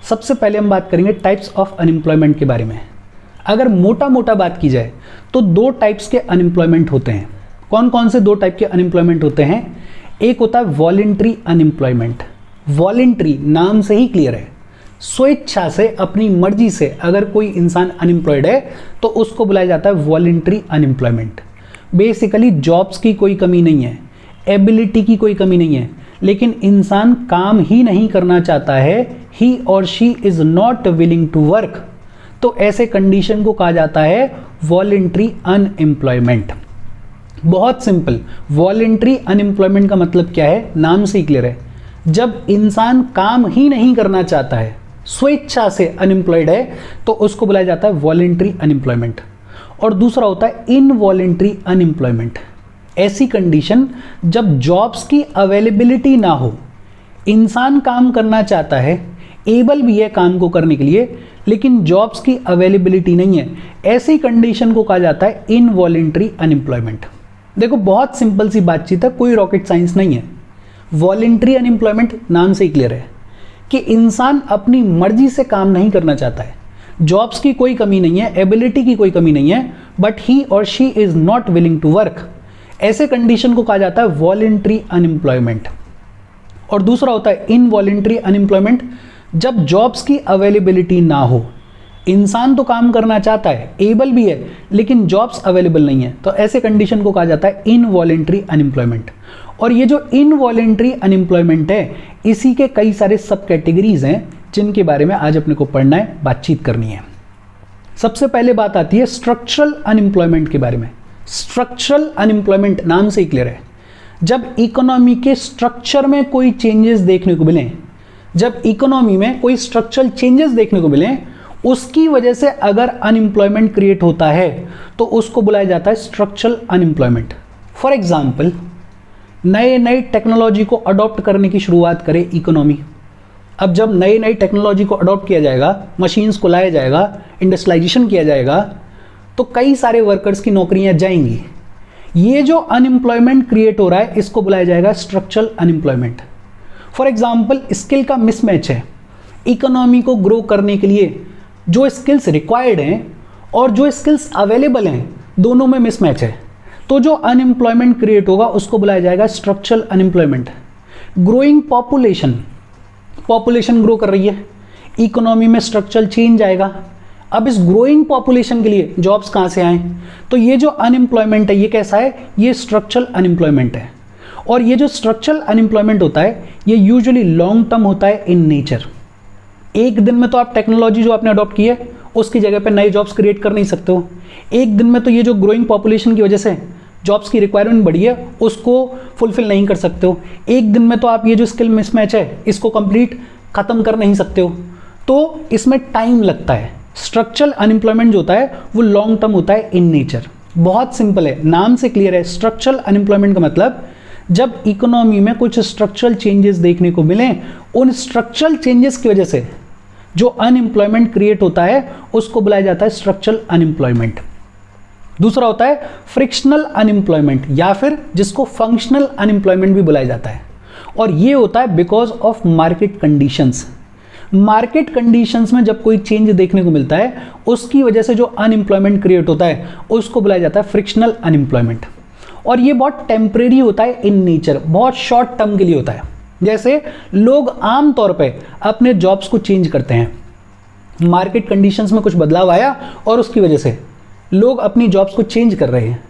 सबसे पहले हम बात करेंगे टाइप्स ऑफ अनएम्प्लॉयमेंट के बारे में। अगर मोटा मोटा बात की जाए तो दो टाइप्स के अनएम्प्लॉयमेंट होते हैं। कौन कौन से दो टाइप के अनएम्प्लॉयमेंट होते हैं? एक होता है वॉलेंट्री अनएम्प्लॉयमेंट। वॉलेंट्री नाम से ही क्लियर है, स्वेच्छा से अपनी मर्जी से अगर कोई इंसान अनएम्प्लॉयड है तो उसको बुलाया जाता है वॉलेंट्री अनएम्प्लॉयमेंट। बेसिकली जॉब्स की कोई कमी नहीं है, एबिलिटी की कोई कमी नहीं है, लेकिन इंसान काम ही नहीं करना चाहता है, ही और she is not willing to work, तो ऐसे कंडीशन को कहा जाता है वॉलेंट्री अनएम्प्लॉयमेंट। बहुत सिंपल, वॉलेंट्री अनएम्प्लॉयमेंट का मतलब क्या है? नाम से ही क्लियर है, जब इंसान काम ही नहीं करना चाहता है, स्वेच्छा से अनएम्प्लॉयड है, तो उसको बुलाया जाता है वॉलेंट्री अनएम्प्लॉयमेंट। और दूसरा होता है इनवॉलेंट्री अनएम्प्लॉयमेंट। ऐसी कंडीशन जब जॉब्स की अवेलेबिलिटी ना हो, इंसान काम करना चाहता है, एबल भी है काम को करने के लिए, लेकिन जॉब्स की अवेलेबिलिटी नहीं है, ऐसी कंडीशन को कहा जाता है इनवॉलेंट्री अनएम्प्लॉयमेंट। देखो बहुत सिंपल सी बातचीत है, कोई रॉकेट साइंस नहीं है। वॉलेंट्री अनएम्प्लॉयमेंट नाम से ही क्लियर है कि इंसान अपनी मर्जी से काम नहीं करना चाहता है, जॉब्स की कोई कमी नहीं है, एबिलिटी की कोई कमी नहीं है, बट ही और she is not willing to work, ऐसे कंडीशन को कहा जाता है वॉलेंट्री अनएम्प्लॉयमेंट। और दूसरा होता है इनवॉलेंट्री अनएम्प्लॉयमेंट, जब जॉब्स की अवेलेबिलिटी ना हो, इंसान तो काम करना चाहता है, एबल भी है, लेकिन जॉब्स अवेलेबल नहीं है, तो ऐसे कंडीशन को कहा जाता है इनवॉलेंट्री अनएम्प्लॉयमेंट। और ये जो इनवॉलेंट्री अनएम्प्लॉयमेंट है, इसी के कई सारे सब कैटेगरीज हैं जिनके बारे में आज अपने को पढ़ना है, बातचीत करनी है। सबसे पहले बात आती है स्ट्रक्चरल अनएम्प्लॉयमेंट के बारे में। स्ट्रक्चरल अनएम्प्लॉयमेंट नाम से ही क्लियर है, जब इकोनॉमी के स्ट्रक्चर में कोई चेंजेस देखने को मिले, जब इकोनॉमी में कोई स्ट्रक्चरल चेंजेस देखने को मिले, उसकी वजह से अगर अनएम्प्लॉयमेंट क्रिएट होता है तो उसको बुलाया जाता है स्ट्रक्चरल अनएम्प्लॉयमेंट। फॉर एग्जाम्पल, नए नई टेक्नोलॉजी को अडॉप्ट करने की शुरुआत करे इकोनॉमी। अब जब नई नई टेक्नोलॉजी को अडॉप्ट किया जाएगा, मशीन्स को लाया जाएगा, इंडस्ट्रियलाइजेशन किया जाएगा, तो कई सारे वर्कर्स की नौकरियां जाएंगी। ये जो अनएम्प्लॉयमेंट क्रिएट हो रहा है, इसको बुलाया जाएगा structural unemployment. For example, skill का मिसमैच है। इकोनॉमी को ग्रो करने के लिए जो स्किल्स रिक्वायर्ड हैं और जो स्किल्स अवेलेबल हैं, दोनों में मिसमैच है, तो जो अनएम्प्लॉयमेंट क्रिएट होगा उसको बुलाया जाएगा structural unemployment. Growing population, population grow कर रही है, इकोनॉमी में स्ट्रक्चरल चेंज आएगा। अब इस ग्रोइंग पॉपुलेशन के लिए जॉब्स कहाँ से आए? तो ये जो अनएम्प्लॉयमेंट है, ये कैसा है? ये स्ट्रक्चरल अनएम्प्लॉयमेंट है। और ये जो स्ट्रक्चरल अनएम्प्लॉयमेंट होता है, ये यूजुअली लॉन्ग टर्म होता है इन नेचर। एक दिन में तो आप टेक्नोलॉजी जो आपने अडॉप्ट की है, उसकी जगह पे नए जॉब्स क्रिएट कर नहीं सकते हो। एक दिन में तो ये जो ग्रोइंग पॉपुलेशन की वजह से जॉब्स की रिक्वायरमेंट बढ़ी है, उसको फुलफिल नहीं कर सकते हो। एक दिन में तो आप ये जो स्किल मिसमैच है, इसको कंप्लीट खत्म कर नहीं सकते हो, तो इसमें टाइम लगता है। स्ट्रक्चरल अनएम्प्लॉयमेंट जो होता है वो लॉन्ग टर्म होता है इन नेचर। बहुत सिंपल है, नाम से क्लियर है। स्ट्रक्चरल अनएम्प्लॉयमेंट का मतलब जब इकोनॉमी में कुछ स्ट्रक्चरल चेंजेस देखने को मिले, उन स्ट्रक्चरल चेंजेस की वजह से जो अनएम्प्लॉयमेंट क्रिएट होता है, उसको बुलाया जाता है स्ट्रक्चरल अनएम्प्लॉयमेंट। दूसरा होता है फ्रिक्शनल अनएम्प्लॉयमेंट, या फिर जिसको फंक्शनल अनएम्प्लॉयमेंट भी बुलाया जाता है। और ये होता है because of market conditions. Market conditions में जब कोई चेंज देखने को मिलता है, उसकी वजह से जो अनएम्प्लॉयमेंट क्रिएट होता है, उसको बुलाया जाता है फ्रिक्शनल अनएम्प्लॉयमेंट। और ये बहुत टेम्परेरी होता है इन नेचर, बहुत शॉर्ट टर्म के लिए होता है। जैसे लोग आमतौर पे अपने जॉब्स को चेंज करते हैं, मार्केट कंडीशंस में कुछ बदलाव आया और उसकी वजह से लोग अपनी जॉब्स को चेंज कर रहे हैं,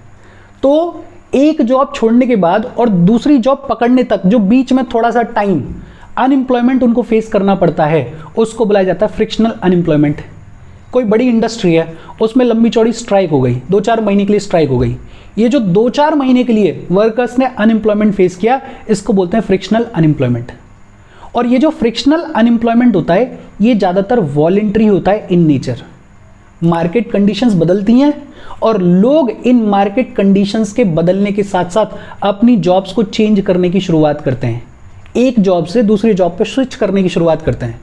तो एक जॉब छोड़ने के बाद और दूसरी जॉब पकड़ने तक जो बीच में थोड़ा सा टाइम अनएम्प्लॉयमेंट उनको फेस करना पड़ता है, उसको बुलाया जाता है फ्रिक्शनल अनएम्प्लॉयमेंट। कोई बड़ी इंडस्ट्री है, उसमें लंबी चौड़ी स्ट्राइक हो गई, 2-4 महीने के लिए स्ट्राइक हो गई। ये जो 2-4 महीने के लिए वर्कर्स ने अनएम्प्लॉयमेंट फेस किया, इसको बोलते हैं फ्रिक्शनल अनएम्प्लॉयमेंट। और ये जो फ्रिक्शनल अनएम्प्लॉयमेंट होता है, ये ज़्यादातर वॉलेंट्री होता है इन नेचर। मार्केट कंडीशंस बदलती हैं और लोग इन मार्केट कंडीशंस के बदलने के साथ साथ अपनी जॉब्स को चेंज करने की शुरुआत करते हैं, एक जॉब से दूसरी जॉब पे स्विच करने की शुरुआत करते हैं।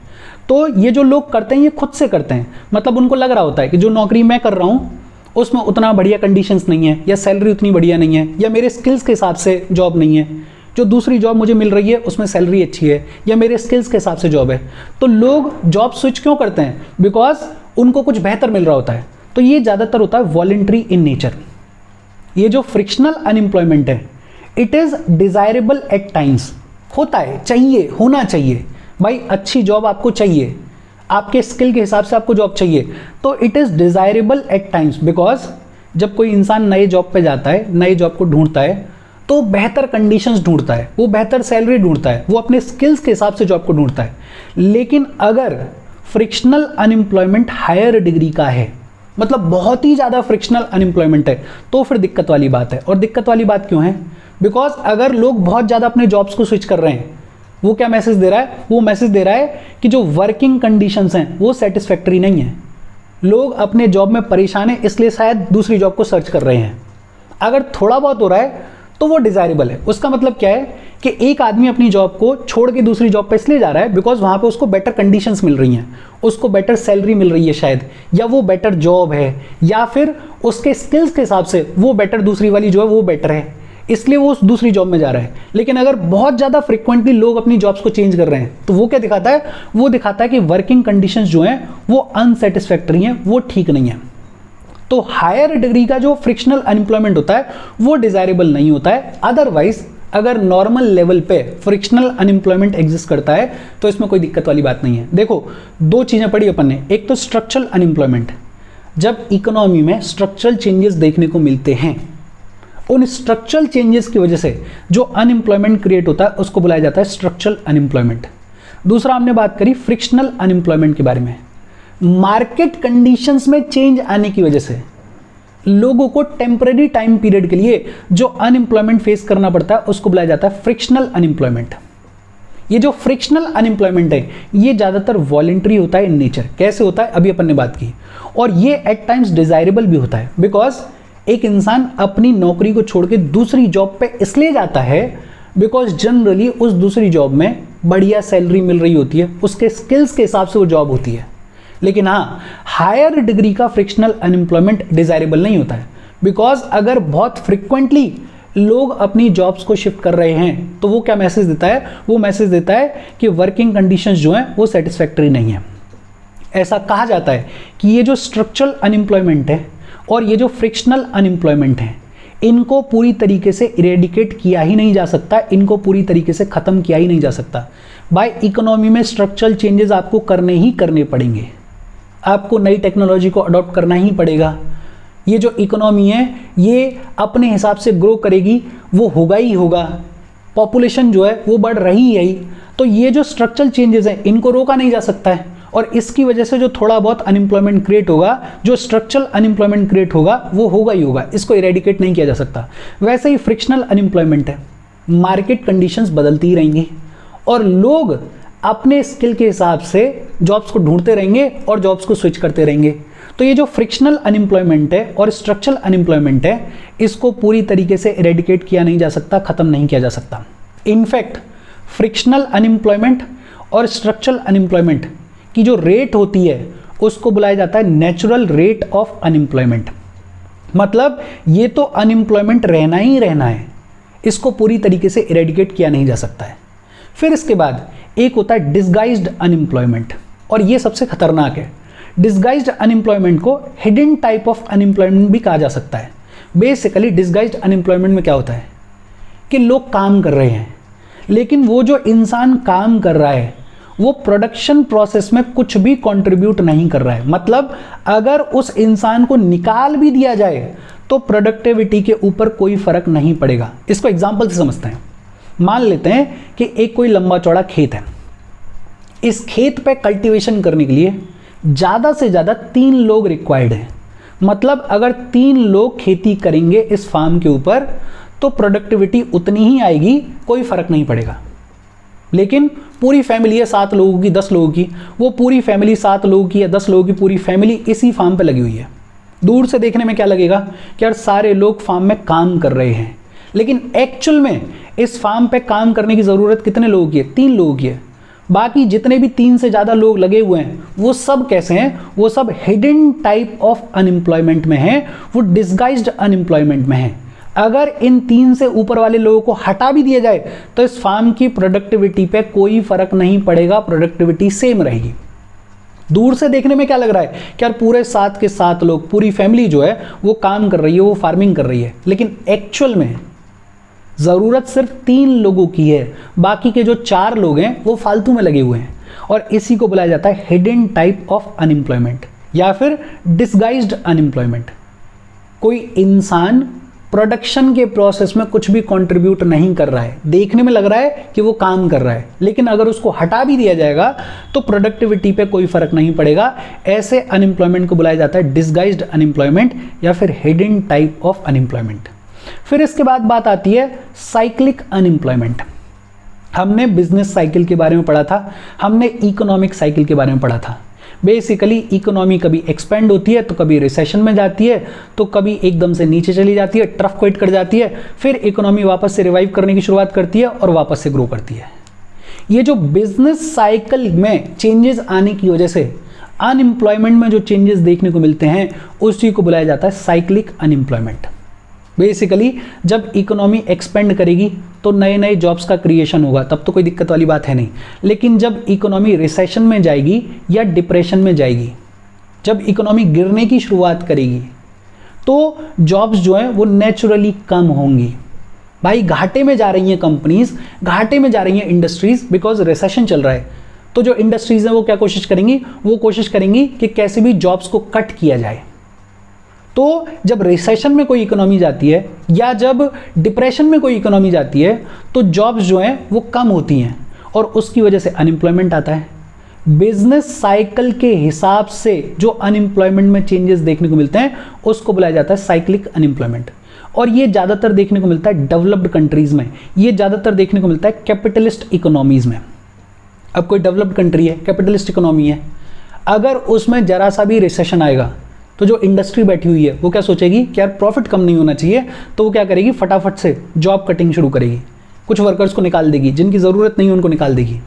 तो ये जो लोग करते हैं, ये खुद से करते हैं, मतलब उनको लग रहा होता है कि जो नौकरी मैं कर रहा हूँ उसमें उतना बढ़िया कंडीशंस नहीं है, या सैलरी उतनी बढ़िया नहीं है, या मेरे स्किल्स के हिसाब से जॉब नहीं है, जो दूसरी जॉब मुझे मिल रही है उसमें सैलरी अच्छी है या मेरे स्किल्स के हिसाब से जॉब है, तो लोग जॉब स्विच क्यों करते हैं? बिकॉज उनको कुछ बेहतर मिल रहा होता है। तो ये ज़्यादातर होता है वॉलंटरी इन नेचर। ये जो फ्रिक्शनल अनएम्प्लॉयमेंट है, it is desirable at times, होता है, चाहिए, होना चाहिए भाई, अच्छी जॉब आपको चाहिए, आपके स्किल के हिसाब से आपको जॉब चाहिए, तो it is desirable at times. Because जब कोई इंसान नए जॉब पे जाता है, नए जॉब को ढूंढता है, तो बेहतर कंडीशंस ढूंढता है, वो बेहतर सैलरी ढूंढता है, वो अपने स्किल्स के हिसाब से जॉब को ढूंढता है। लेकिन अगर फ्रिक्शनल अनएम्प्लॉयमेंट हायर डिग्री का है, मतलब बहुत ही ज़्यादा फ्रिक्शनल अनएम्प्लॉयमेंट है, तो फिर दिक्कत वाली बात है। और दिक्कत वाली बात क्यों है? बिकॉज अगर लोग बहुत ज़्यादा अपने जॉब्स को स्विच कर रहे हैं, वो क्या मैसेज दे रहा है? वो मैसेज दे रहा है कि जो वर्किंग कंडीशंस हैं वो सेटिस्फैक्टरी नहीं है, लोग अपने जॉब में परेशान हैं, इसलिए शायद दूसरी जॉब को सर्च कर रहे हैं। अगर थोड़ा बहुत हो रहा है तो वो डिज़ायरेबल है। उसका मतलब क्या है कि एक आदमी अपनी जॉब को छोड़ के दूसरी जॉब पे इसलिए जा रहा है बिकॉज वहाँ पे उसको बेटर कंडीशंस मिल रही हैं, उसको बेटर सैलरी मिल रही है शायद, या वो बेटर जॉब है, या फिर उसके स्किल्स के हिसाब से वो बेटर, दूसरी वाली जो है वो बेटर है, इसलिए वो उस दूसरी जॉब में जा रहा है। लेकिन अगर बहुत ज़्यादा फ्रिक्वेंटली लोग अपनी जॉब्स को चेंज कर रहे हैं, तो वो क्या दिखाता है? वो दिखाता है कि वर्किंग कंडीशंस जो हैं वो अनसेटिस्फैक्टरी हैं, वो ठीक नहीं है। तो हायर डिग्री का जो फ्रिक्शनल अनएम्प्लॉयमेंट होता है वो डिज़ायरेबल नहीं होता है। अदरवाइज अगर नॉर्मल लेवल पे फ्रिक्शनल अनएम्प्लॉयमेंट एग्जिस्ट करता है तो इसमें कोई दिक्कत वाली बात नहीं है। देखो, दो चीज़ें पढ़ी अपन ने, एक तो स्ट्रक्चरल अनएम्प्लॉयमेंट, जब इकोनॉमी में स्ट्रक्चरल चेंजेस देखने को मिलते हैं, उन स्ट्रक्चरल चेंजेस की वजह से जो अनएम्प्लॉयमेंट क्रिएट होता है उसको बुलाया जाता है स्ट्रक्चरल अनएम्प्लॉयमेंट। दूसरा हमने बात करी फ्रिक्शनल अनएम्प्लॉयमेंट के बारे में, मार्केट कंडीशंस में चेंज आने की वजह से लोगों को टेम्परेरी टाइम पीरियड के लिए जो अनएम्प्लॉयमेंट फेस करना पड़ता है उसको बुलाया जाता है फ्रिक्शनल अनएम्प्लॉयमेंट। ये जो फ्रिक्शनल अनएम्प्लॉयमेंट है ये ज़्यादातर वॉलंटरी होता है इन नेचर। कैसे होता है अभी अपन ने बात की। और ये एट टाइम्स डिज़ायरेबल भी होता है बिकॉज एक इंसान अपनी नौकरी को छोड़ के दूसरी जॉब पे इसलिए जाता है बिकॉज जनरली उस दूसरी जॉब में बढ़िया सैलरी मिल रही होती है, उसके स्किल्स के हिसाब से वो जॉब होती है। लेकिन हाँ, हायर डिग्री का फ्रिक्शनल अनएम्प्लॉयमेंट डिज़ायरेबल नहीं होता है बिकॉज अगर बहुत फ्रिक्वेंटली लोग अपनी जॉब्स को शिफ्ट कर रहे हैं तो वो क्या मैसेज देता है? वो मैसेज देता है कि वर्किंग कंडीशंस जो हैं वो सेटिस्फैक्टरी नहीं है। ऐसा कहा जाता है कि ये जो स्ट्रक्चरल अनएम्प्लॉयमेंट है और ये जो फ्रिक्शनल अनएम्प्लॉयमेंट है, इनको पूरी तरीके से इरेडिकेट किया ही नहीं जा सकता, इनको पूरी तरीके से ख़त्म किया ही नहीं जा सकता। बाय इकोनॉमी में स्ट्रक्चरल चेंजेस आपको करने ही करने पड़ेंगे, आपको नई टेक्नोलॉजी को अडॉप्ट करना ही पड़ेगा। ये जो इकोनॉमी है ये अपने हिसाब से ग्रो करेगी, वो होगा ही होगा, पॉपुलेशन जो है वो बढ़ रही है ही। तो ये जो स्ट्रक्चरल चेंजेस हैं इनको रोका नहीं जा सकता है और इसकी वजह से जो थोड़ा बहुत अनएम्प्लॉयमेंट क्रिएट होगा, जो स्ट्रक्चरल अनएम्प्लॉयमेंट क्रिएट होगा वो होगा ही होगा, इसको इरेडिकेट नहीं किया जा सकता। वैसे ही फ्रिक्शनल अनएम्प्लॉयमेंट है, मार्केट कंडीशंस बदलती ही रहेंगी और लोग अपने स्किल के हिसाब से जॉब्स को ढूंढते रहेंगे और जॉब्स को स्विच करते रहेंगे। तो ये जो फ्रिक्शनल अनएम्प्लॉयमेंट है और स्ट्रक्चरल अनएम्प्लॉयमेंट है, इसको पूरी तरीके से इरेडिकेट किया नहीं जा सकता, ख़त्म नहीं किया जा सकता। इनफैक्ट फ्रिक्शनल अनएम्प्लॉयमेंट और स्ट्रक्चरल अनएम्प्लॉयमेंट की जो रेट होती है उसको बुलाया जाता है नेचुरल रेट ऑफ अनएम्प्लॉयमेंट। मतलब ये तो अनएम्प्लॉयमेंट रहना ही रहना है, इसको पूरी तरीके से इरेडिकेट किया नहीं जा सकता है। फिर इसके बाद एक होता है डिसगाइज्ड अनएम्प्लॉयमेंट और ये सबसे खतरनाक है। डिसगाइज्ड अनएम्प्लॉयमेंट को हिडन टाइप ऑफ अनएम्प्लॉयमेंट भी कहा जा सकता है। बेसिकली डिसगाइज्ड अनएम्प्लॉयमेंट में क्या होता है कि लोग काम कर रहे हैं लेकिन वो जो इंसान काम कर रहा है वो प्रोडक्शन प्रोसेस में कुछ भी कंट्रीब्यूट नहीं कर रहा है। मतलब अगर उस इंसान को निकाल भी दिया जाए तो प्रोडक्टिविटी के ऊपर कोई फर्क नहीं पड़ेगा। इसको एग्जांपल से समझते हैं। मान लेते हैं कि एक कोई लंबा चौड़ा खेत है, इस खेत पे कल्टीवेशन करने के लिए ज़्यादा से ज़्यादा 3 लोग रिक्वायर्ड हैं। मतलब अगर 3 लोग खेती करेंगे इस फार्म के ऊपर तो प्रोडक्टिविटी उतनी ही आएगी, कोई फर्क नहीं पड़ेगा। लेकिन पूरी फैमिली है 7 लोगों की, 10 लोगों की, वो पूरी फैमिली 7 लोगों की या 10 लोगों की पूरी फैमिली इसी फार्म पे लगी हुई है। दूर से देखने में क्या लगेगा कि यार सारे लोग फार्म में काम कर रहे हैं, लेकिन एक्चुअल में इस फार्म पे काम करने की ज़रूरत कितने लोगों की है? 3 लोगों की है। बाकी जितने भी 3 से ज़्यादा लोग लगे हुए हैं वो सब कैसे हैं? वो सब हिडन टाइप ऑफ अनएम्प्लॉयमेंट में हैं, वो डिसगाइज्ड अनएम्प्लॉयमेंट में हैं। अगर इन 3 से ऊपर वाले लोगों को हटा भी दिया जाए तो इस फार्म की प्रोडक्टिविटी पे कोई फर्क नहीं पड़ेगा, प्रोडक्टिविटी सेम रहेगी। दूर से देखने में क्या लग रहा है कि यार पूरे 7 के 7 लोग, पूरी फैमिली जो है वो काम कर रही है, वो फार्मिंग कर रही है, लेकिन एक्चुअल में ज़रूरत सिर्फ 3 लोगों की है, बाकी के जो 4 लोग हैं वो फालतू में लगे हुए हैं। और इसी को बुलाया जाता है हिडन टाइप ऑफ अनएम्प्लॉयमेंट या फिर डिस्गाइज्ड अनएम्प्लॉयमेंट। कोई इंसान प्रोडक्शन के प्रोसेस में कुछ भी कंट्रीब्यूट नहीं कर रहा है, देखने में लग रहा है कि वो काम कर रहा है, लेकिन अगर उसको हटा भी दिया जाएगा तो प्रोडक्टिविटी पे कोई फर्क नहीं पड़ेगा। ऐसे अनएम्प्लॉयमेंट को बुलाया जाता है डिस्गाइज्ड अनएम्प्लॉयमेंट या फिर हिडन टाइप ऑफ अनएम्प्लॉयमेंट। फिर इसके बाद बात आती है साइक्लिक अनएम्प्लॉयमेंट। हमने बिजनेस साइकिल के बारे में पढ़ा था, हमने इकोनॉमिक साइकिल के बारे में पढ़ा था। बेसिकली इकोनॉमी कभी एक्सपेंड होती है तो कभी रिसेशन में जाती है, तो कभी एकदम से नीचे चली जाती है, ट्रफ को हिट कर जाती है, फिर इकोनॉमी वापस से रिवाइव करने की शुरुआत करती है और वापस से ग्रो करती है। ये जो बिजनेस साइकिल में चेंजेस आने की वजह से अनएम्प्लॉयमेंट में जो चेंजेस देखने को मिलते हैं उसी को बुलाया जाता है साइक्लिक अनएम्प्लॉयमेंट। बेसिकली जब इकोनॉमी एक्सपेंड करेगी तो नए नए जॉब्स का क्रिएशन होगा, तब तो कोई दिक्कत वाली बात है नहीं, लेकिन जब इकोनॉमी रिसेशन में जाएगी या डिप्रेशन में जाएगी, जब इकोनॉमी गिरने की शुरुआत करेगी तो जॉब्स जो हैं वो नेचुरली कम होंगी। भाई घाटे में जा रही हैं कंपनीज, घाटे में जा रही हैं इंडस्ट्रीज, बिकॉज रिसेशन चल रहा है। तो जो इंडस्ट्रीज हैं वो क्या कोशिश करेंगी, वो कोशिश करेंगी कि कैसे भी जॉब्स को कट किया जाए। तो जब रिसेशन में कोई इकोनॉमी जाती है या जब डिप्रेशन में कोई इकोनॉमी जाती है तो जॉब्स जो हैं वो कम होती हैं और उसकी वजह से अनएम्प्लॉयमेंट आता है। बिजनेस साइकिल के हिसाब से जो अनएम्प्लॉयमेंट में चेंजेस देखने को मिलते हैं उसको बुलाया जाता है साइक्लिक अनएम्प्लॉयमेंट। और ये ज़्यादातर देखने को मिलता है डेवलप्ड कंट्रीज में, ये ज़्यादातर देखने को मिलता है कैपिटलिस्ट इकोनॉमीज़ में। अब कोई डेवलप्ड कंट्री है, कैपिटलिस्ट इकोनॉमी है, अगर उसमें जरा सा भी रिसेशन आएगा तो जो इंडस्ट्री बैठी हुई है वो क्या सोचेगी कि यार प्रॉफिट कम नहीं होना चाहिए, तो वो क्या करेगी, फटाफट से जॉब कटिंग शुरू करेगी, कुछ वर्कर्स को निकाल देगी, जिनकी ज़रूरत नहीं है उनको निकाल देगी।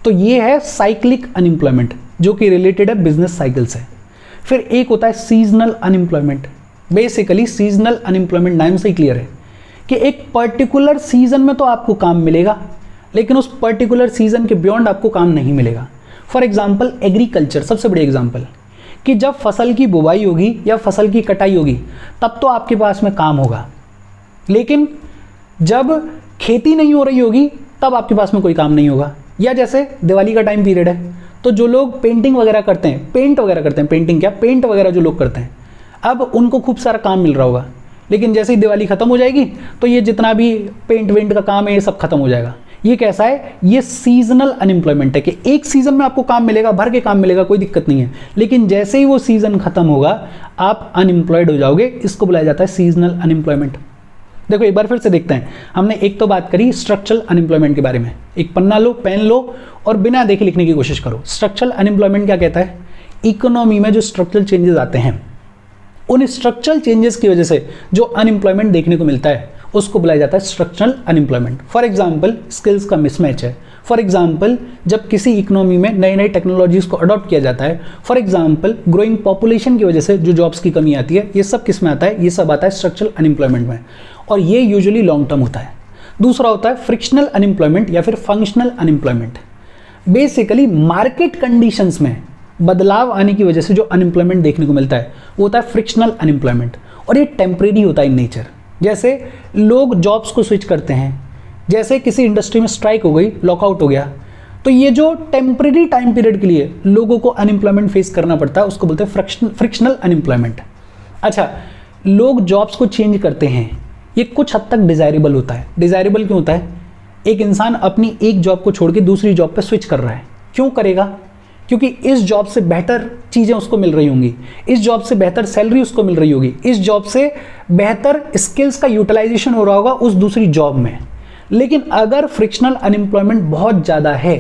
तो ये है साइक्लिक अनएम्प्लॉयमेंट जो कि रिलेटेड है बिजनेस साइकिल से। फिर एक होता है seasonal unemployment. Basically seasonal unemployment नाम से ही क्लियर है कि एक पर्टिकुलर सीजन में तो आपको काम मिलेगा, लेकिन उस पर्टिकुलर सीजन के बियॉन्ड आपको काम नहीं मिलेगा। फॉर एग्जाम्पल एग्रीकल्चर, सबसे बड़ी एग्जाम्पल कि जब फसल की बुवाई होगी या फसल की कटाई होगी तब तो आपके पास में काम होगा, लेकिन जब खेती नहीं हो रही होगी तब आपके पास में कोई काम नहीं होगा। या जैसे दिवाली का टाइम पीरियड है तो जो लोग पेंटिंग वगैरह करते हैं, पेंट वगैरह करते हैं, पेंटिंग क्या पेंट वगैरह जो लोग करते हैं, अब उनको खूब सारा काम मिल रहा होगा, लेकिन जैसे ही दिवाली खत्म हो जाएगी तो ये जितना भी पेंट वेंट का काम है ये सब खत्म हो जाएगा। ये कैसा है, ये सीजनल अनएम्प्लॉयमेंट है कि एक सीजन में आपको काम मिलेगा, भर के काम मिलेगा, कोई दिक्कत नहीं है, लेकिन जैसे ही वो सीजन खत्म होगा आप अनएम्प्लॉयड हो जाओगे। इसको बुलाया जाता है सीजनल अनएम्प्लॉयमेंट। देखो एक बार फिर से देखते हैं, हमने एक तो बात करी स्ट्रक्चरल अनएम्प्लॉयमेंट के बारे में। एक पन्ना लो, पेन लो और बिना देखे लिखने की कोशिश करो। स्ट्रक्चरल अनएम्प्लॉयमेंट क्या कहता है, इकोनॉमी में जो स्ट्रक्चरल चेंजेस आते हैं उन स्ट्रक्चरल चेंजेस की वजह से जो अनएम्प्लॉयमेंट देखने को मिलता है उसको बुलाया जाता है structural unemployment. For example skills का मिसमैच है, फॉर एग्जांपल जब किसी इकोनॉमी में नई नई टेक्नोलॉजीज को अडॉप्ट किया जाता है, फॉर एग्जांपल ग्रोइंग पॉपुलेशन की वजह से जो जॉब्स की कमी आती है, ये सब किस में आता है, ये सब आता है स्ट्रक्चरल अनएम्प्लॉयमेंट में, और ये यूजुअली लॉन्ग टर्म होता है। दूसरा होता है फ्रिक्शनल अनएम्प्लॉयमेंट या फिर functional unemployment. Basically market conditions में बदलाव आने की वजह से जो अनएम्प्लॉयमेंट देखने को मिलता है वो होता है फ्रिक्शनल अनएम्प्लॉयमेंट, और ये टेम्परेरी होता है इन नेचर। जैसे लोग जॉब्स को स्विच करते हैं, जैसे किसी इंडस्ट्री में स्ट्राइक हो गई, लॉकआउट हो गया, तो ये जो टेम्परेरी टाइम पीरियड के लिए लोगों को अनएम्प्लॉयमेंट फेस करना पड़ता है उसको बोलते हैं फ्रिक्शनल अनएम्प्लॉयमेंट। अच्छा, लोग जॉब्स को चेंज करते हैं, ये कुछ हद तक डिज़ायरेबल होता है। डिज़ायरेबल क्यों होता है, एक इंसान अपनी एक जॉब को छोड़ के दूसरी जॉब पर स्विच कर रहा है, क्यों करेगा, क्योंकि इस जॉब से बेहतर चीज़ें उसको मिल रही होंगी, इस जॉब से बेहतर सैलरी उसको मिल रही होगी, इस जॉब से बेहतर स्किल्स का यूटिलाइजेशन हो रहा होगा उस दूसरी जॉब में। लेकिन अगर फ्रिक्शनल अनएम्प्लॉयमेंट बहुत ज़्यादा है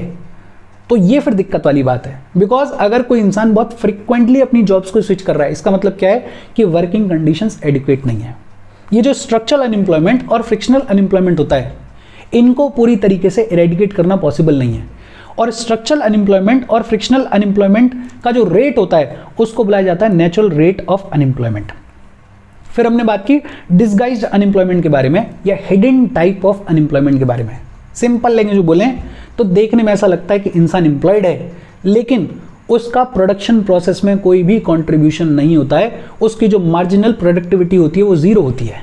तो ये फिर दिक्कत वाली बात है, बिकॉज अगर कोई इंसान बहुत फ्रिक्वेंटली अपनी जॉब्स को स्विच कर रहा है, इसका मतलब क्या है कि वर्किंग कंडीशंस एडिक्वेट नहीं है। ये जो स्ट्रक्चरल अनएम्प्लॉयमेंट और फ्रिक्शनल अनएम्प्लॉयमेंट होता है इनको पूरी तरीके से इरेडिकेट करना पॉसिबल नहीं है, और स्ट्रक्चरल अनएम्प्लॉयमेंट और फ्रिक्शनल अनएम्प्लॉयमेंट का जो रेट होता है उसको बुलाया जाता है नेचुरल रेट ऑफ अनएम्प्लॉयमेंट। फिर हमने बात की डिसगाइज्ड अनएम्प्लॉयमेंट के बारे में या हिडन टाइप ऑफ अनएम्प्लॉयमेंट के बारे में। सिंपल लैंग्वेज में बोलें तो देखने में ऐसा लगता है कि इंसान एम्प्लॉयड है, लेकिन उसका प्रोडक्शन प्रोसेस में कोई भी कंट्रीब्यूशन नहीं होता है, उसकी जो मार्जिनल प्रोडक्टिविटी होती है वो जीरो होती है।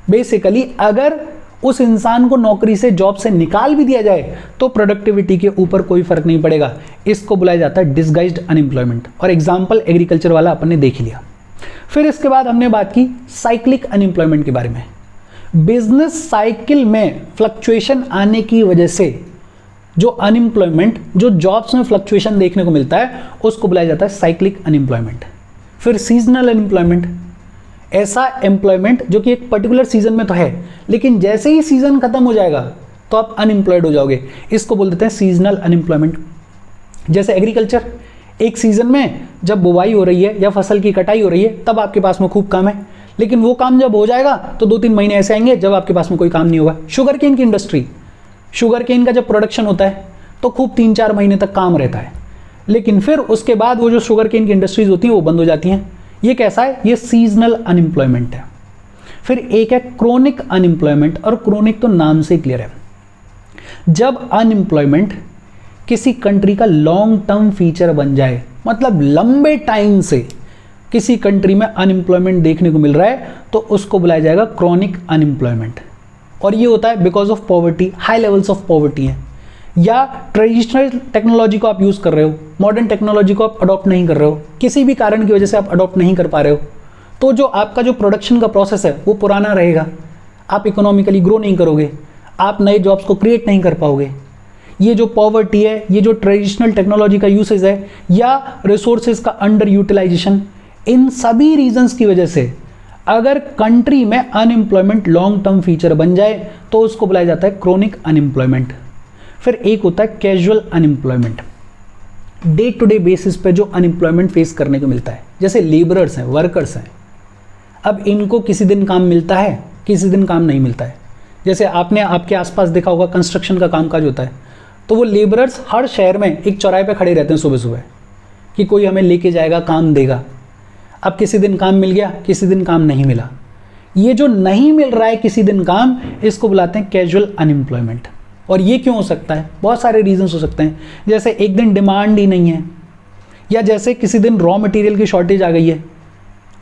बेसिकली अगर उस इंसान को नौकरी से, जॉब से निकाल भी दिया जाए तो प्रोडक्टिविटी के ऊपर कोई फर्क नहीं पड़ेगा। इसको बुलाया जाता है डिसगाइज्ड अनएम्प्लॉयमेंट, और एग्जाम्पल एग्रीकल्चर वाला अपन ने देख लिया। फिर इसके बाद हमने बात की साइक्लिक अनएम्प्लॉयमेंट के बारे में। बिजनेस साइकिल में फ्लक्चुएशन आने की वजह से जो अनएम्प्लॉयमेंट, जो जॉब्स में फ्लक्चुएशन देखने को मिलता है, उसको बुलाया जाता है साइक्लिक अनएम्प्लॉयमेंट। फिर सीजनल अनएम्प्लॉयमेंट, ऐसा एम्प्लॉयमेंट जो कि एक पर्टिकुलर सीजन में तो है, लेकिन जैसे ही सीजन खत्म हो जाएगा तो आप अनएम्प्लॉयड हो जाओगे, इसको बोल देते हैं सीजनल अनएम्प्लॉयमेंट। जैसे एग्रीकल्चर, एक सीजन में जब बुवाई हो रही है या फसल की कटाई हो रही है तब आपके पास में खूब काम है, लेकिन वो काम जब हो जाएगा तो 2-3 महीने ऐसे आएंगे जब आपके पास में कोई काम नहीं होगा। शुगर केन की इंडस्ट्री, शुगर केन का जब प्रोडक्शन होता है तो खूब 3-4 महीने तक काम रहता है, लेकिन फिर उसके बाद वो जो शुगर केन की इंडस्ट्रीज होती हैं वो बंद हो जाती हैं। ये कैसा है? ये सीजनल अनएम्प्लॉयमेंट है। फिर एक है क्रोनिक अनएम्प्लॉयमेंट, और क्रोनिक तो नाम से क्लियर है, जब अनएम्प्लॉयमेंट किसी कंट्री का लॉन्ग टर्म फीचर बन जाए, मतलब लंबे टाइम से किसी कंट्री में अनएम्प्लॉयमेंट देखने को मिल रहा है तो उसको बुलाया जाएगा क्रोनिक अनएम्प्लॉयमेंट। और ये होता है because of poverty, high levels of poverty है, या ट्रेडिशनल टेक्नोलॉजी को आप यूज़ कर रहे हो, मॉडर्न टेक्नोलॉजी को आप अडॉप्ट नहीं कर रहे हो, किसी भी कारण की वजह से आप अडॉप्ट नहीं कर पा रहे हो, तो जो आपका जो प्रोडक्शन का प्रोसेस है वो पुराना रहेगा, आप इकोनॉमिकली ग्रो नहीं करोगे, आप नए जॉब्स को क्रिएट नहीं कर पाओगे। ये जो पॉवर्टी है, ये जो ट्रेडिशनल टेक्नोलॉजी का यूसेज है, या रिसोर्सेज का अंडर यूटिलाइजेशन, इन सभी रीजंस की वजह से अगर कंट्री में अनएम्प्लॉयमेंट लॉन्ग टर्म फीचर बन जाए तो उसको बुलाया जाता है क्रोनिक अनएम्प्लॉयमेंट। फिर एक होता है casual unemployment, day to day basis पे जो अनएम्प्लॉयमेंट फेस करने को मिलता है, जैसे लेबरर्स हैं, वर्कर्स हैं। अब इनको किसी दिन काम मिलता है, किसी दिन काम नहीं मिलता है। जैसे आपने आपके आसपास देखा होगा कंस्ट्रक्शन का कामकाज होता है, तो वो लेबरर्स हर शहर में एक चौराहे पे खड़े रहते हैं सुबह सुबह कि कोई हमें लेके जाएगा, काम देगा। अब किसी दिन काम मिल गया, किसी दिन काम नहीं मिला। ये जो नहीं मिल रहा है किसी दिन काम, इसको बुलाते हैं कैजुअल अनएम्प्लॉयमेंट। और ये क्यों हो सकता है? बहुत सारे रीजंस हो सकते हैं, जैसे एक दिन डिमांड ही नहीं है, या जैसे किसी दिन रॉ मटेरियल की शॉर्टेज आ गई है।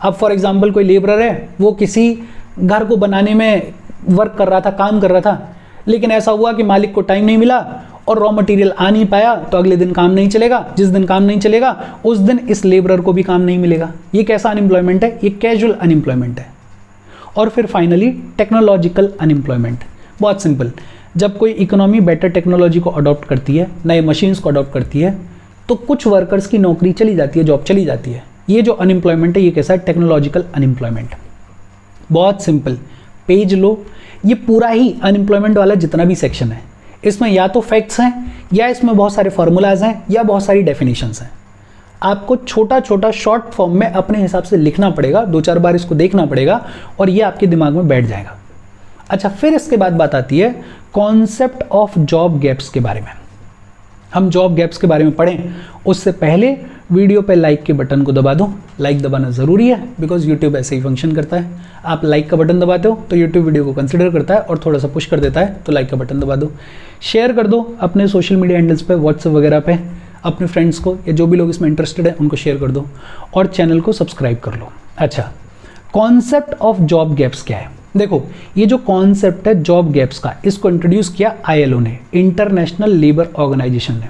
अब फॉर एग्जांपल कोई लेबरर है, वो किसी घर को बनाने में वर्क कर रहा था, काम कर रहा था, लेकिन ऐसा हुआ कि मालिक को टाइम नहीं मिला और रॉ मटेरियल आ नहीं पाया, तो अगले दिन काम नहीं चलेगा। जिस दिन काम नहीं चलेगा उस दिन इस लेबरर को भी काम नहीं मिलेगा। ये कैसा अनएम्प्लॉयमेंट है? ये कैजुअल अनएम्प्लॉयमेंट है। और फिर फाइनली टेक्नोलॉजिकल अनएम्प्लॉयमेंट, बहुत सिंपल, जब कोई इकोनॉमी बेटर टेक्नोलॉजी को अडॉप्ट करती है, नए मशीन्स को अडॉप्ट करती है, तो कुछ वर्कर्स की नौकरी चली जाती है, जॉब चली जाती है। ये जो अनएम्प्लॉयमेंट है ये कैसा है? Technological unemployment. बहुत सिंपल, पेज लो, ये पूरा ही अनएम्प्लॉयमेंट वाला जितना भी सेक्शन है, इसमें या तो फैक्ट्स हैं, या इसमें बहुत सारे फॉर्मूलाज हैं, या बहुत सारी डेफिनेशंस हैं। आपको छोटा छोटा शॉर्ट फॉर्म में अपने हिसाब से लिखना पड़ेगा, 2-4 बार इसको देखना पड़ेगा और ये आपके दिमाग में बैठ जाएगा। अच्छा, फिर इसके बाद बात आती है कॉन्सेप्ट ऑफ जॉब गैप्स के बारे में। हम जॉब गैप्स के बारे में पढ़ें उससे पहले वीडियो पे लाइक के बटन को दबा दो। लाइक दबाना ज़रूरी है बिकॉज यूट्यूब ऐसे ही फंक्शन करता है। आप लाइक का बटन दबाते हो तो यूट्यूब वीडियो को कंसिडर करता है और थोड़ा सा पुश कर देता है, तो लाइक का बटन दबा दो। शेयर कर दो अपने सोशल मीडिया हैंडल्स पे, व्हाट्सएप वगैरह पे, अपने फ्रेंड्स को या जो भी लोग इसमें इंटरेस्टेड है उनको शेयर कर दो और चैनल को सब्सक्राइब कर लो। अच्छा, कॉन्सेप्ट ऑफ जॉब गैप्स क्या है? देखो, ये जो कॉन्सेप्ट है जॉब गैप्स का, इसको इंट्रोड्यूस किया ILO ने, इंटरनेशनल लेबर ऑर्गेनाइजेशन ने।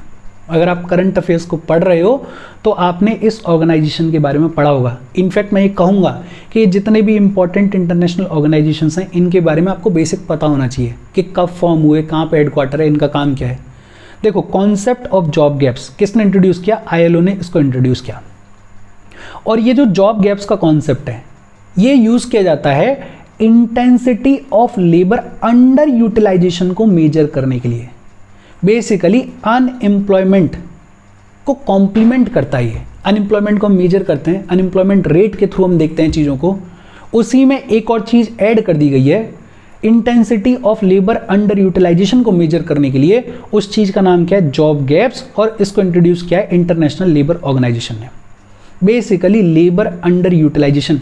अगर आप करंट अफेयर्स को पढ़ रहे हो तो आपने इस ऑर्गेनाइजेशन के बारे में पढ़ा होगा। इनफैक्ट मैं ये कहूँगा कि जितने भी इंपॉर्टेंट इंटरनेशनल ऑर्गेनाइजेशंस हैं इनके बारे में आपको बेसिक पता होना चाहिए कि कब फॉर्म हुए, कहाँ पे हेडक्वार्टर है, इनका काम क्या है। देखो, कॉन्सेप्ट ऑफ जॉब गैप्स किसने इंट्रोड्यूस किया? ILO ने इसको इंट्रोड्यूस किया। और ये जो जॉब गैप्स का कॉन्सेप्ट है ये यूज़ किया जाता है intensity of labour under utilisation को मेजर करने के लिए। बेसिकली अनएम्प्लॉयमेंट को कॉम्प्लीमेंट करता है। ये अनएम्प्लॉयमेंट को हम मेजर करते हैं, अनएम्प्लॉयमेंट रेट के थ्रू हम देखते हैं चीज़ों को। उसी में एक और चीज़ ऐड कर दी गई है, intensity of labour under utilisation को मेजर करने के लिए। उस चीज़ का नाम क्या है? Job gaps. और इसको इंट्रोड्यूस किया है इंटरनेशनल लेबर ऑर्गेनाइजेशन ने। बेसिकली लेबर अंडर यूटिलाइजेशन,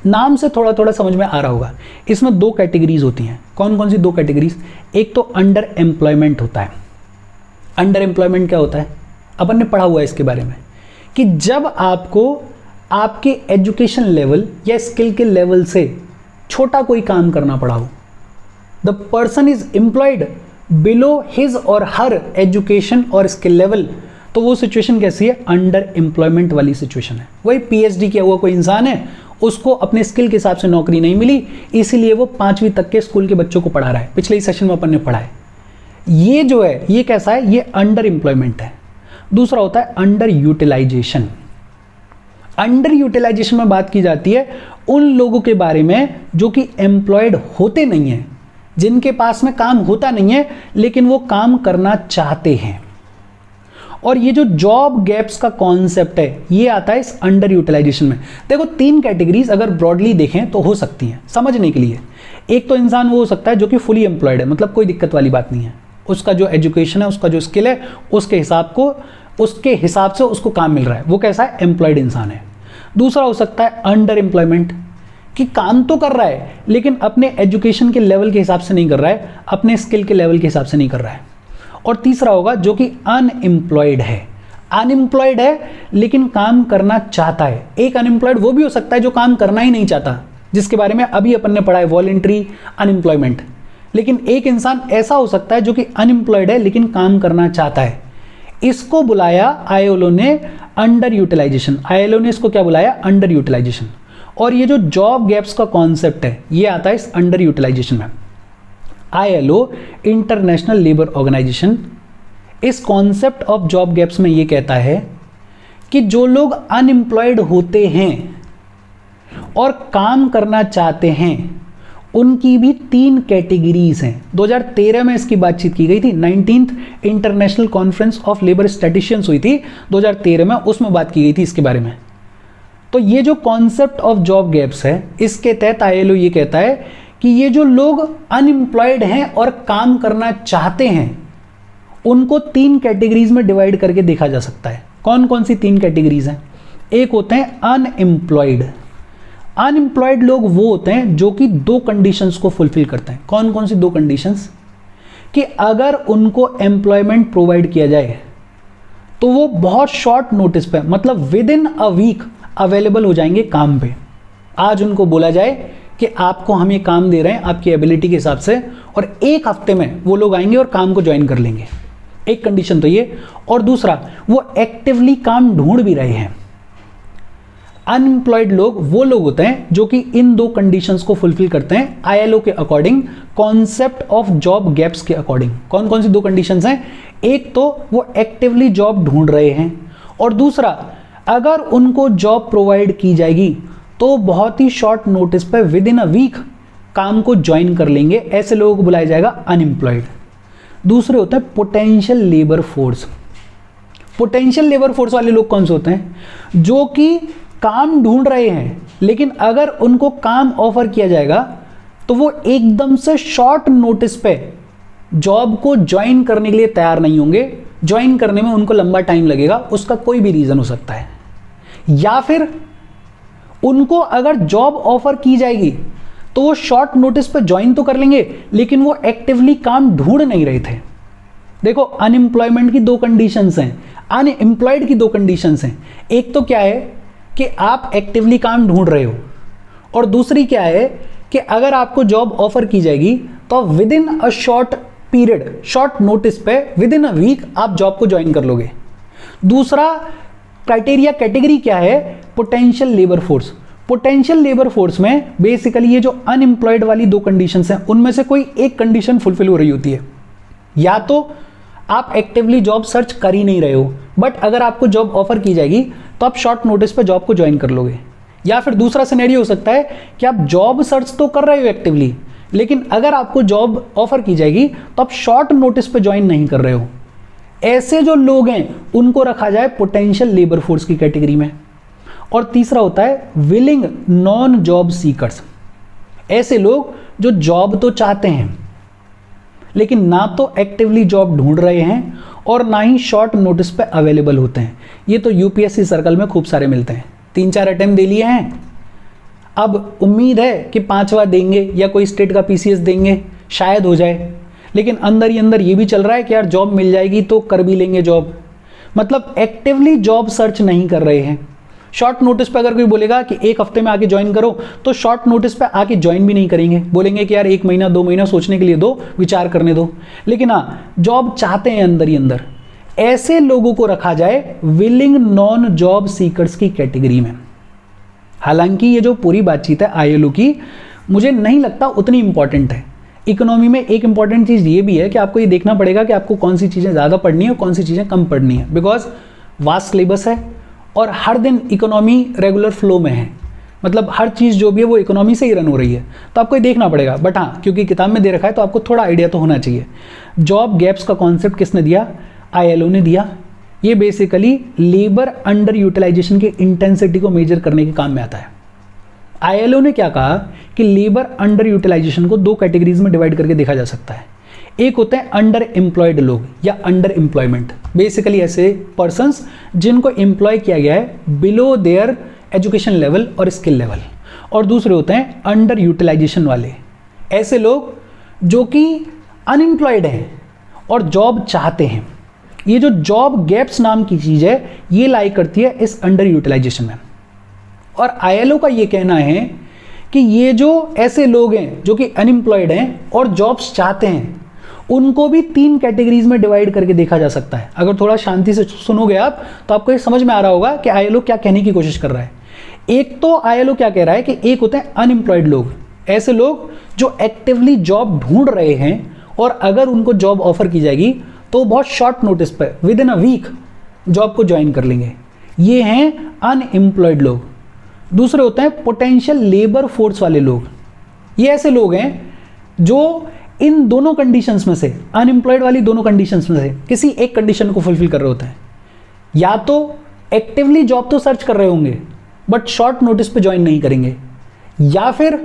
नाम से थोड़ा थोड़ा समझ में आ रहा होगा। इसमें दो कैटेगरीज होती हैं। कौन कौन सी दो कैटेगरीज? एक तो अंडर एम्प्लॉयमेंट होता है। अंडर एम्प्लॉयमेंट क्या होता है? अपन ने पढ़ा हुआ है इसके बारे में कि जब आपको आपके एजुकेशन लेवल या स्किल के लेवल से छोटा कोई काम करना पड़ा हो, the person is employed below his और हर एजुकेशन और स्किल लेवल, तो वो सिचुएशन कैसी है? अंडर एम्प्लॉयमेंट वाली सिचुएशन है। वही पीएचडी किया हुआ कोई इंसान है, उसको अपने स्किल के हिसाब से नौकरी नहीं मिली, इसीलिए वो 5वीं तक के स्कूल के बच्चों को पढ़ा रहा है। पिछले ही सेशन में अपन ने पढ़ा है। ये जो है ये कैसा है? ये अंडर एम्प्लॉयमेंट है। दूसरा होता है अंडर यूटिलाइजेशन। अंडर यूटिलाइजेशन में बात की जाती है उन लोगों के बारे में जो कि एम्प्लॉयड होते नहीं हैं, जिनके पास में काम होता नहीं है लेकिन वो काम करना चाहते हैं। और ये जो जॉब गैप्स का कॉन्सेप्ट है ये आता है इस अंडर यूटिलाइजेशन में। देखो 3 कैटेगरीज अगर ब्रॉडली देखें तो हो सकती हैं समझने के लिए। एक तो इंसान वो हो सकता है जो कि फुली एम्प्लॉयड है, मतलब कोई दिक्कत वाली बात नहीं है, उसका जो एजुकेशन है, उसका जो स्किल है, उसके हिसाब से उसको काम मिल रहा है, वो कैसा है? एम्प्लॉयड इंसान है। दूसरा हो सकता है अंडर एम्प्लॉयमेंट, कि काम तो कर रहा है लेकिन अपने एजुकेशन के लेवल के हिसाब से नहीं कर रहा है, अपने स्किल के लेवल के हिसाब से नहीं कर रहा है। और तीसरा होगा जो कि अनएम्प्लॉयड है। अनएम्प्लॉयड है लेकिन काम करना चाहता है। एक अनएम्प्लॉयड वो भी हो सकता है जो काम करना ही नहीं चाहता, जिसके बारे में अभी अपन ने पढ़ा है, वॉलंटरी अनएम्प्लॉयमेंट। लेकिन एक इंसान ऐसा हो सकता है जो कि अनएम्प्लॉयड है लेकिन काम करना चाहता है। इसको बुलाया आईएलओ ने अंडर यूटिलाइजेशन। आईएलओ ने इसको क्या बुलाया? Under utilisation. और ये जो जॉब गैप्स का कॉन्सेप्ट है ये आता है इस अंडर यूटिलाइजेशन में। आईएलओ इंटरनेशनल लेबर ऑर्गेनाइजेशन इस कॉन्सेप्ट ऑफ जॉब गैप्स में ये कहता है कि जो लोग अनएम्प्लॉयड होते हैं और काम करना चाहते हैं उनकी भी 3 कैटेगरीज हैं। 2013 में इसकी बातचीत की गई थी। 19th international conference of labour statisticians हुई थी 2013 में, उसमें बात की गई थी इसके बारे में। तो ये जो कॉन्सेप्ट ऑफ जॉब गैप्स है इसके तहत आईएलओ ये कहता है कि ये जो लोग अनएम्प्लॉयड हैं और काम करना चाहते हैं उनको 3 कैटेगरीज में डिवाइड करके देखा जा सकता है। कौन कौन सी 3 कैटेगरीज हैं? एक होते हैं अनएम्प्लॉयड। अनएम्प्लॉयड लोग वो होते हैं जो कि 2 कंडीशंस को फुलफिल करते हैं। कौन कौन सी 2 कंडीशंस? कि अगर उनको एम्प्लॉयमेंट प्रोवाइड किया जाए तो वो बहुत शॉर्ट नोटिस पे, मतलब within a week available हो जाएंगे काम पे। आज उनको बोला जाए कि आपको हम ये काम दे रहे हैं आपकी एबिलिटी के हिसाब से, और 1 हफ्ते में वो लोग आएंगे और काम को ज्वाइन कर लेंगे। एक कंडीशन तो ये। और दूसरा, वो एक्टिवली काम ढूंढ भी रहे हैं। अनएम्प्लॉयड लोग वो लोग होते हैं जो कि इन 2 कंडीशंस को फुलफिल करते हैं आईएलओ के according, concept of job gaps के अकॉर्डिंग। कौन कौन सी 2 कंडीशंस हैं? एक तो वो एक्टिवली जॉब ढूंढ रहे हैं, और दूसरा अगर उनको जॉब प्रोवाइड की जाएगी तो बहुत ही शॉर्ट नोटिस पर विद इन अ वीक काम को ज्वाइन कर लेंगे। ऐसे लोगों को बुलाया जाएगा अनएम्प्लॉयड। दूसरे होते हैं potential labour force. Potential labour force वाले लोग कौन से होते हैं? जो कि काम ढूंढ रहे हैं लेकिन अगर उनको काम ऑफर किया जाएगा तो वो एकदम से शॉर्ट नोटिस पे जॉब को ज्वाइन करने के लिए तैयार नहीं होंगे। ज्वाइन करने में उनको लंबा टाइम लगेगा, उसका कोई भी रीजन हो सकता है। या फिर उनको अगर जॉब ऑफर की जाएगी तो वो शॉर्ट नोटिस पे ज्वाइन तो कर लेंगे लेकिन वो एक्टिवली काम ढूंढ नहीं रहे थे। देखो अनएम्प्लॉयमेंट की 2 कंडीशंस हैं, अनएम्प्लॉयड की 2 कंडीशंस हैं। एक तो क्या है कि आप एक्टिवली काम ढूंढ रहे हो, और दूसरी क्या है कि अगर आपको जॉब ऑफर की जाएगी तो with in a short period, short notice पे विद इन अ वीक आप जॉब को ज्वाइन कर लोगे। दूसरा क्राइटेरिया, कैटेगरी क्या है? Potential labour force. Potential labour force में बेसिकली ये जो अनएम्प्लॉयड वाली 2 कंडीशंस हैं उनमें से कोई एक कंडीशन फुलफिल हो रही होती है। या तो आप एक्टिवली जॉब सर्च कर ही नहीं रहे हो, बट अगर आपको जॉब ऑफर की जाएगी तो आप शॉर्ट नोटिस पे जॉब को ज्वाइन कर लोगे। या फिर दूसरा सिनेरियो हो सकता है कि आप जॉब सर्च तो कर रहे हो एक्टिवली, लेकिन अगर आपको जॉब ऑफर की जाएगी तो आप शॉर्ट नोटिस पे ज्वाइन नहीं कर रहे हो। ऐसे जो लोग हैं उनको रखा जाए पोटेंशियल लेबर फोर्स की कैटेगरी में। और तीसरा होता है विलिंग नॉन जॉब सीकर्स। ऐसे लोग जो जॉब तो चाहते हैं लेकिन ना तो एक्टिवली जॉब ढूंढ रहे हैं और ना ही शॉर्ट नोटिस पे अवेलेबल होते हैं। ये तो यूपीएससी सर्कल में खूब सारे मिलते हैं, 3-4 अटेम्प्ट दे लिए हैं, अब उम्मीद है कि 5वां देंगे या कोई स्टेट का पीसीएस देंगे, शायद हो जाए, लेकिन अंदर ही अंदर ये भी चल रहा है कि यार जॉब मिल जाएगी तो कर भी लेंगे जॉब। मतलब एक्टिवली जॉब सर्च नहीं कर रहे हैं। शॉर्ट नोटिस पे अगर कोई बोलेगा कि एक हफ्ते में आके ज्वाइन करो, तो शॉर्ट नोटिस पे आके ज्वाइन भी नहीं करेंगे, बोलेंगे कि यार 1 महीना 2 महीना सोचने के लिए दो, विचार करने दो। लेकिन हाँ, जॉब चाहते हैं अंदर ही अंदर। ऐसे लोगों को रखा जाए विलिंग नॉन जॉब सीकर्स की कैटेगरी में। हालांकि ये जो पूरी बातचीत है आईएलओ की, मुझे नहीं लगता उतनी इंपॉर्टेंट है। इकोनॉमी में एक इंपॉर्टेंट चीज़ ये भी है कि आपको ये देखना पड़ेगा कि आपको कौन सी चीज़ें ज़्यादा पढ़नी है और कौन सी चीज़ें कम पढ़नी है, बिकॉज वास्ट सिलेबस है और हर दिन इकोनॉमी रेगुलर फ्लो में है। मतलब हर चीज़ जो भी है वो इकोनॉमी से ही रन हो रही है, तो आपको ये देखना पड़ेगा। बट हाँ, क्योंकि किताब में दे रखा है तो आपको थोड़ा आइडिया तो होना चाहिए। जॉब गैप्स का कॉन्सेप्ट किसने दिया? आईएलओ ने दिया। ये बेसिकली लेबर अंडर यूटिलाइजेशन की इंटेंसिटी को मेजर करने के काम में आता है। आईएलओ ने क्या कहा कि लेबर अंडर यूटिलाइजेशन को 2 कैटेगरीज में डिवाइड करके देखा जा सकता है। एक होते हैं अंडर एम्प्लॉयड लोग या अंडर एम्प्लॉयमेंट, बेसिकली ऐसे पर्सन्स जिनको एम्प्लॉय किया गया है बिलो देयर एजुकेशन लेवल और स्किल लेवल। और दूसरे होते हैं अंडर यूटिलाइजेशन वाले, ऐसे लोग जो कि अनएम्प्लॉयड हैं और जॉब चाहते हैं। ये जो जॉब गैप्स नाम की चीज़ है, ये लाई करती है इस अंडर यूटिलाइजेशन में। और आईएलओ का ये कहना है कि ये जो ऐसे लोग हैं जो कि अनएम्प्लॉयड हैं और जॉब्स चाहते हैं, उनको भी 3 कैटेगरीज में डिवाइड करके देखा जा सकता है। अगर थोड़ा शांति से सुनोगे आप तो आपको ये समझ में आ रहा होगा कि आईएलओ क्या कहने की कोशिश कर रहा है। एक तो आईएलओ क्या कह रहा है कि एक होते हैं अनएम्प्लॉयड लोग, ऐसे लोग जो एक्टिवली जॉब ढूंढ रहे हैं और अगर उनको जॉब ऑफर की जाएगी तो बहुत शॉर्ट नोटिस पर within a week job को ज्वाइन कर लेंगे। ये हैं अनएम्प्लॉयड लोग। दूसरे होते हैं पोटेंशियल लेबर फोर्स वाले लोग। ये ऐसे लोग हैं जो इन दोनों कंडीशंस में से, अनएम्प्लॉयड वाली दोनों कंडीशंस में से किसी एक कंडीशन को फुलफिल कर रहे होते हैं। या तो एक्टिवली जॉब तो सर्च कर रहे होंगे बट शॉर्ट नोटिस पे ज्वाइन नहीं करेंगे, या फिर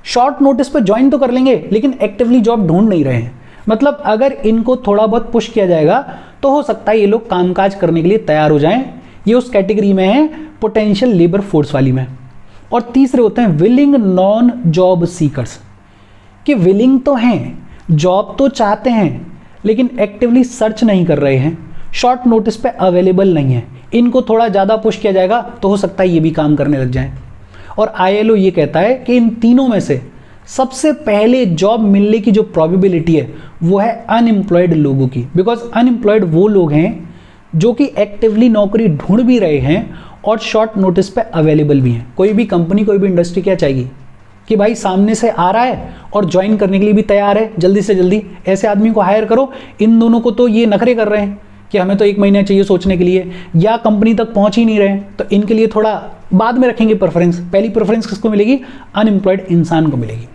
शॉर्ट नोटिस पे ज्वाइन तो कर लेंगे लेकिन एक्टिवली जॉब ढूंढ नहीं रहे हैं। मतलब अगर इनको थोड़ा बहुत पुश किया जाएगा तो हो सकता है ये लोग कामकाज करने के लिए तैयार हो जाएं। ये उस कैटेगरी में है पोटेंशियल लेबर फोर्स वाली में। और तीसरे होते हैं विलिंग नॉन जॉब सीकर्स, कि विलिंग तो हैं, जॉब तो चाहते हैं लेकिन एक्टिवली सर्च नहीं कर रहे हैं, शॉर्ट नोटिस पे अवेलेबल नहीं है। इनको थोड़ा ज़्यादा पुश किया जाएगा तो हो सकता है ये भी काम करने लग जाएं। और आईएलओ ये कहता है कि इन तीनों में से सबसे पहले जॉब मिलने की जो प्रोबेबिलिटी है वो है अनएम्प्लॉयड लोगों की, बिकॉज अनएम्प्लॉयड वो लोग हैं जो कि एक्टिवली नौकरी ढूंढ भी रहे हैं और शॉर्ट नोटिस पे अवेलेबल भी हैं। कोई भी कंपनी, कोई भी इंडस्ट्री क्या चाहेगी कि भाई सामने से आ रहा है और ज्वाइन करने के लिए भी तैयार है, जल्दी से जल्दी ऐसे आदमी को हायर करो। इन दोनों को तो ये नखरे कर रहे हैं कि हमें तो 1 महीना चाहिए सोचने के लिए, या कंपनी तक पहुंच ही नहीं रहे, तो इनके लिए थोड़ा बाद में रखेंगे प्रेफरेंस। पहली प्रेफरेंस किसको मिलेगी? अनएम्प्लॉयड इंसान को मिलेगी।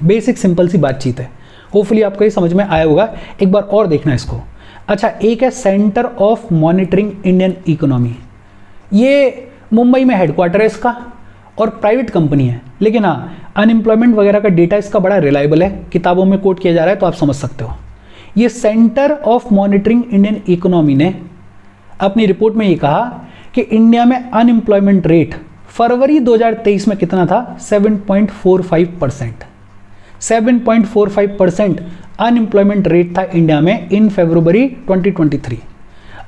बेसिक सिंपल सी बातचीत है। होपफुली आपको ये समझ में आया होगा। एक बार और देखना इसको। अच्छा, एक है centre of monitoring Indian economy. ये मुंबई में हेडक्वार्टर है इसका और प्राइवेट कंपनी है, लेकिन हाँ अनएम्प्लॉयमेंट वगैरह का डेटा इसका बड़ा रिलायबल है, किताबों में कोट किया जा रहा है तो आप समझ सकते हो। ये centre of monitoring Indian economy ने अपनी रिपोर्ट में ये कहा कि इंडिया में अनएम्प्लॉयमेंट रेट फरवरी 2023 में कितना था? 7.45%। 7.45% अनएम्प्लॉयमेंट रेट था इंडिया में इन फरवरी 2023।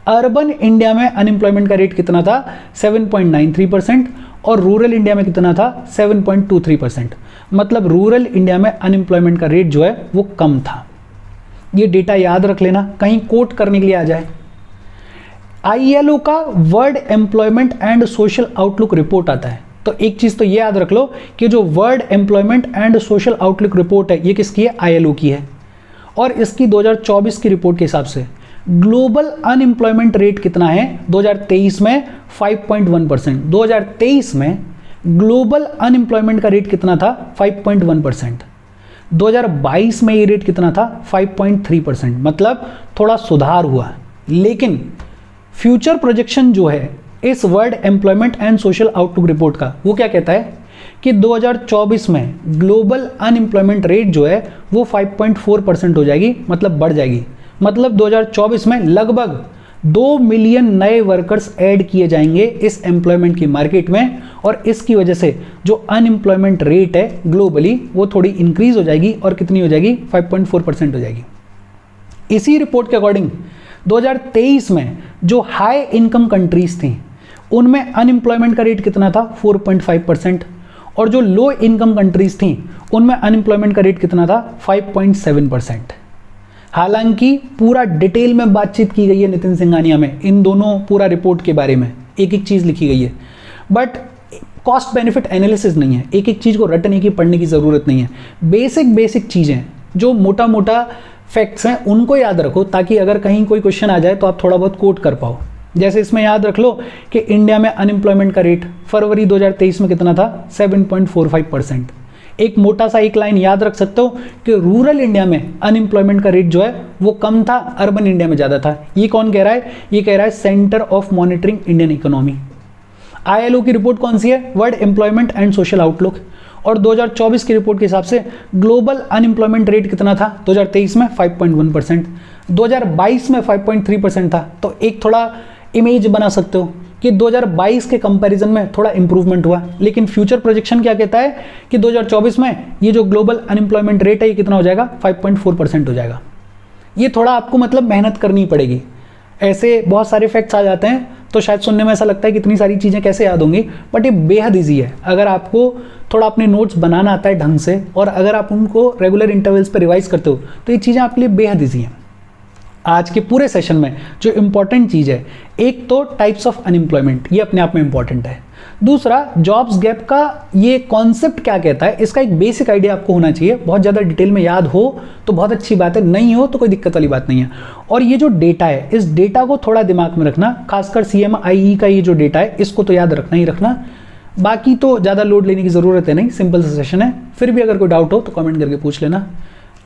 अर्बन इंडिया में अनएम्प्लॉयमेंट का रेट कितना था? 7.93%। और रूरल इंडिया में कितना था? 7.23%। मतलब रूरल इंडिया में अनएम्प्लॉयमेंट का रेट जो है वो कम था। ये डेटा याद रख लेना, कहीं कोट करने के लिए आ जाए। आईएलओ का world employment and social outlook report आता है, तो एक चीज तो ये याद रख लो कि जो world employment and social outlook report है ये किसकी है? आईएलओ की है। और इसकी 2024 की रिपोर्ट के हिसाब से ग्लोबल अनएम्प्लॉयमेंट रेट कितना है? 2023 में 5.1%। 2023 में ग्लोबल अनएम्प्लॉयमेंट का रेट कितना था? 5.1%। 2022 में ये रेट कितना था? 5.3%। मतलब थोड़ा सुधार हुआ, लेकिन फ्यूचर प्रोजेक्शन जो है इस world employment and social outlook report का, वो क्या कहता है कि 2024 में ग्लोबल अनएम्प्लॉयमेंट रेट जो है वो 5.4% हो जाएगी, मतलब बढ़ जाएगी। मतलब 2024 में लगभग 2 मिलियन नए वर्कर्स ऐड किए जाएंगे इस एम्प्लॉयमेंट की मार्केट में, और इसकी वजह से जो अनएम्प्लॉयमेंट रेट है ग्लोबली वो थोड़ी इंक्रीज हो जाएगी और कितनी हो जाएगी 5.4% हो जाएगी। इसी रिपोर्ट के अकॉर्डिंग 2023 में जो हाई इनकम कंट्रीज थी उनमें अनएम्प्लॉयमेंट का रेट कितना था 4.5% और जो लो इनकम कंट्रीज थी उनमें अनएम्प्लॉयमेंट का रेट कितना था 5.7%। हालांकि पूरा डिटेल में बातचीत की गई है नितिन सिंघानिया में इन दोनों पूरा रिपोर्ट के बारे में, एक एक चीज़ लिखी गई है, बट कॉस्ट बेनिफिट एनालिसिस नहीं है, एक एक चीज़ को रटने की पढ़ने की ज़रूरत नहीं है। बेसिक चीज़ें जो मोटा मोटा फैक्ट्स हैं उनको याद रखो ताकि अगर कहीं कोई क्वेश्चन आ जाए तो आप थोड़ा बहुत कोट कर पाओ। जैसे इसमें याद रख लो कि इंडिया में अनएम्प्लॉयमेंट का रेट फरवरी 2023 में कितना था 7.45%। एक मोटा सा एक लाइन याद रख सकते हो कि रूरल इंडिया में अनएम्प्लॉयमेंट का रेट जो है वो कम था, अर्बन इंडिया में ज़्यादा था। ये कौन कह रहा है? ये कह रहा है centre of monitoring Indian economy. ILO की रिपोर्ट कौन सी है? World employment and social outlook. और 2024 की रिपोर्ट के हिसाब से ग्लोबल अनएम्प्लॉयमेंट रेट कितना था 2023 में 5.1%, 2022 में 5.3% था। तो एक थोड़ा इमेज बना सकते हो कि 2022 के कंपैरिजन में थोड़ा इंप्रूवमेंट हुआ, लेकिन फ्यूचर प्रोजेक्शन क्या कहता है कि 2024 में ये जो ग्लोबल अनएम्प्लॉयमेंट रेट है ये कितना हो जाएगा 5.4% हो जाएगा। ये थोड़ा आपको मतलब मेहनत करनी पड़ेगी, ऐसे बहुत सारे फैक्ट्स आ जाते हैं तो शायद सुनने में ऐसा लगता है कि इतनी सारी चीज़ें कैसे याद होंगी, बट ये बेहद ईजी है अगर आपको थोड़ा अपने नोट्स बनाना आता है ढंग से और अगर आप उनको रेगुलर इंटरवल्स पर रिवाइज करते हो तो ये चीज़ें आपके लिए बेहद ईजी हैं। आज के पूरे सेशन में जो इंपॉर्टेंट चीज़ है, एक तो टाइप्स ऑफ अनएम्प्लॉयमेंट, ये अपने आप में इंपॉर्टेंट है। दूसरा जॉब्स गैप का ये कॉन्सेप्ट क्या कहता है, इसका एक बेसिक आइडिया आपको होना चाहिए। बहुत ज़्यादा डिटेल में याद हो तो बहुत अच्छी बात है, नहीं हो तो कोई दिक्कत वाली बात नहीं है। और ये जो डेटा है इस डेटा को थोड़ा दिमाग में रखना, खासकर CMIE का ये जो डेटा है इसको तो याद रखना ही रखना। बाकी तो ज़्यादा लोड लेने की ज़रूरत है नहीं, सिंपल सा सेशन है। फिर भी अगर कोई डाउट हो तो कमेंट करके पूछ लेना।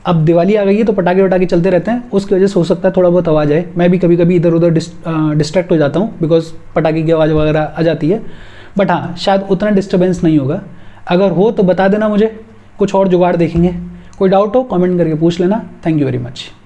अब दिवाली आ गई है तो पटाखे वटाखे चलते रहते हैं, उसकी वजह से हो सकता है थोड़ा बहुत आवाज़ आए। मैं भी कभी कभी इधर उधर डिस्ट्रैक्ट हो जाता हूँ बिकॉज पटाखे की आवाज़ वगैरह आ जाती है, बट हाँ शायद उतना डिस्टर्बेंस नहीं होगा। अगर हो तो बता देना मुझे, कुछ और जुगाड़ देखेंगे। कोई डाउट हो कमेंट करके पूछ लेना। Thank you very much.